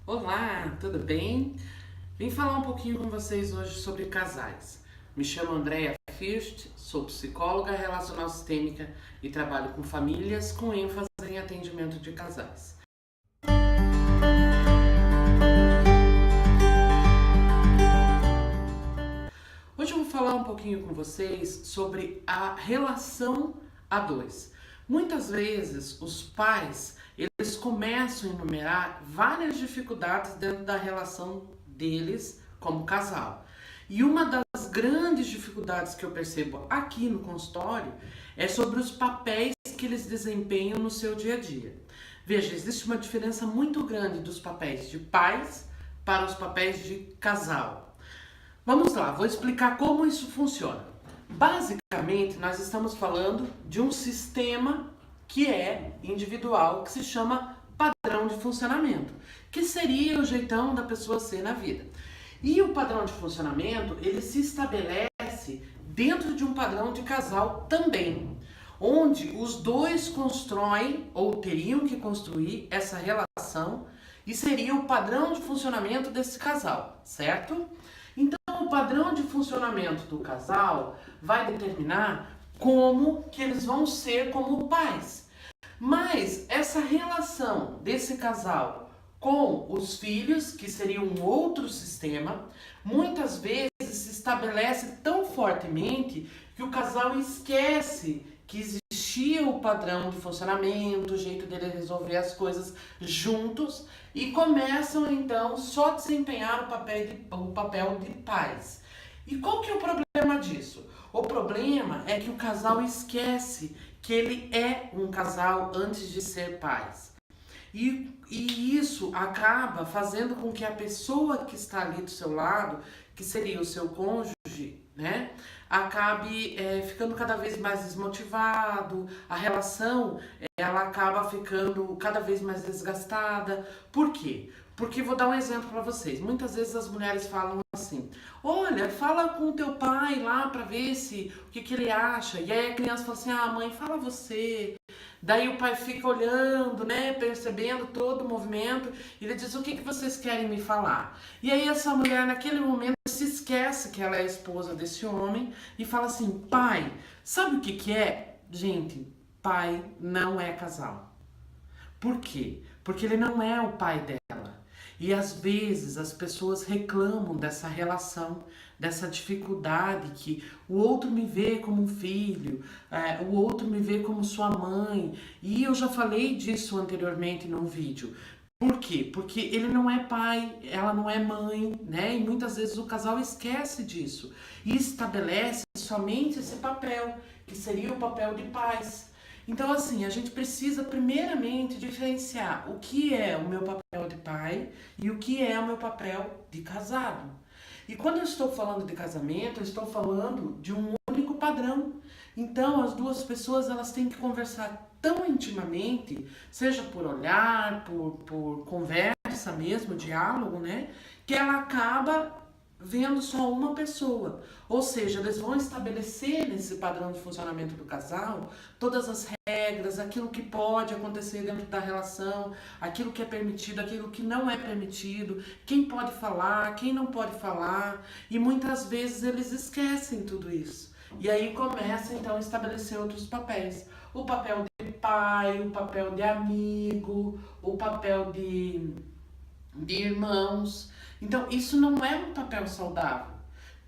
Olá, tudo bem? Vim falar um pouquinho com vocês hoje sobre casais. Me chamo Andrea First, sou psicóloga relacional sistêmica e trabalho com famílias com ênfase em atendimento de casais. Hoje eu vou falar um pouquinho com vocês sobre a relação a dois. Muitas vezes os pais, eles começam a enumerar várias dificuldades dentro da relação deles como casal. E uma das grandes dificuldades que eu percebo aqui no consultório é sobre os papéis que eles desempenham no seu dia a dia. Veja, existe uma diferença muito grande dos papéis de pais para os papéis de casal. Vamos lá, vou explicar como isso funciona. Basicamente, nós estamos falando de um sistema que é individual, que se chama padrão de funcionamento, que seria o jeitão da pessoa ser na vida. E o padrão de funcionamento, ele se estabelece dentro de um padrão de casal também, onde os dois constroem ou teriam que construir essa relação e seria o padrão de funcionamento desse casal, certo? Então, o padrão de funcionamento do casal vai determinar como que eles vão ser como pais. Mas essa relação desse casal com os filhos, que seria um outro sistema, muitas vezes se estabelece tão fortemente que o casal esquece que existia o padrão de funcionamento, o jeito dele resolver as coisas juntos e começam então só a desempenhar o papel de pais. E qual que é o problema disso? O problema é que o casal esquece que ele é um casal antes de ser pais. E isso acaba fazendo com que a pessoa que está ali do seu lado, que seria o seu cônjuge, né, acabe ficando cada vez mais desmotivado, a relação ela acaba ficando cada vez mais desgastada. Por quê? Porque vou dar um exemplo para vocês. Muitas vezes as mulheres falam assim: olha, fala com o teu pai lá para ver se o que ele acha. E aí a criança fala assim: ah, mãe, fala você. Daí o pai fica olhando, né, percebendo todo o movimento, e ele diz: o que vocês querem me falar? E aí essa mulher naquele momento se esquece que ela é a esposa desse homem e fala assim: pai, sabe o que é? Gente, pai não é casal. Por quê? Porque ele não é o pai dela. E às vezes as pessoas reclamam dessa relação, dessa dificuldade que o outro me vê como um filho, o outro me vê como sua mãe. E eu já falei disso anteriormente num vídeo. Por quê? Porque ele não é pai, ela não é mãe, né? E muitas vezes o casal esquece disso e estabelece somente esse papel, que seria o papel de pais. Então, assim, a gente precisa primeiramente diferenciar o que é o meu papel de pai e o que é o meu papel de casado. E quando eu estou falando de casamento, eu estou falando de um único padrão. Então, as duas pessoas elas têm que conversar tão intimamente, seja por olhar, por conversa mesmo, diálogo, né? Que ela acaba vendo só uma pessoa. Ou seja, eles vão estabelecer nesse padrão de funcionamento do casal todas as regras, aquilo que pode acontecer dentro da relação, aquilo que é permitido, aquilo que não é permitido, quem pode falar, quem não pode falar, e muitas vezes eles esquecem tudo isso. E aí começa então a estabelecer outros papéis. O papel de pai, o papel de amigo, o papel de irmãos. Então, isso não é um papel saudável.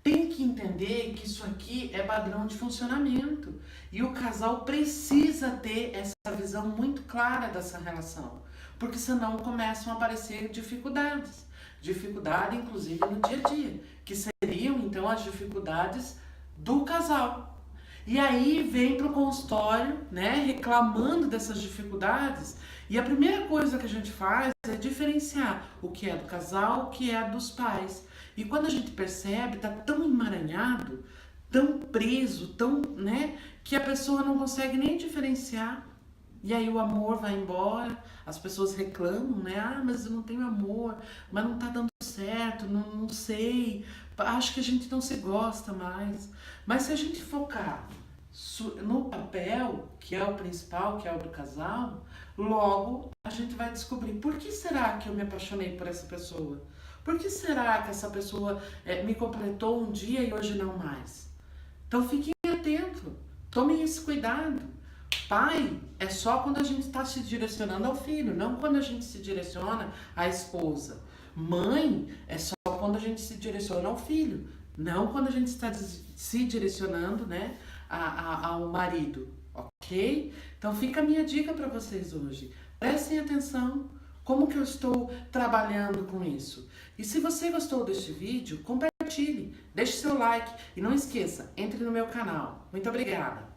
Tem que entender que isso aqui é padrão de funcionamento. E o casal precisa ter essa visão muito clara dessa relação. Porque senão começam a aparecer dificuldades. Dificuldade, inclusive, no dia a dia. Que seriam, então, as dificuldades do casal. E aí vem para o consultório, né, reclamando dessas dificuldades. E a primeira coisa que a gente faz é diferenciar o que é do casal, o que é dos pais. E quando a gente percebe, tá tão emaranhado, tão preso, tão, né, que a pessoa não consegue nem diferenciar. E aí o amor vai embora, as pessoas reclamam, né? Ah, mas eu não tenho amor, mas não tá dando certo, não sei, acho que a gente não se gosta mais. Mas se a gente focar no papel, que é o principal, que é o do casal, logo a gente vai descobrir por que será que eu me apaixonei por essa pessoa? Por que será que essa pessoa me completou um dia e hoje não mais? Então fiquem atentos, tomem esse cuidado. Pai é só quando a gente está se direcionando ao filho, não quando a gente se direciona à esposa. Mãe é só quando a gente se direciona ao filho, não quando a gente está se direcionando, né, ao marido, ok? Então fica a minha dica para vocês hoje. Prestem atenção como que eu estou trabalhando com isso. E se você gostou deste vídeo, compartilhe, deixe seu like e não esqueça, entre no meu canal. Muito obrigada!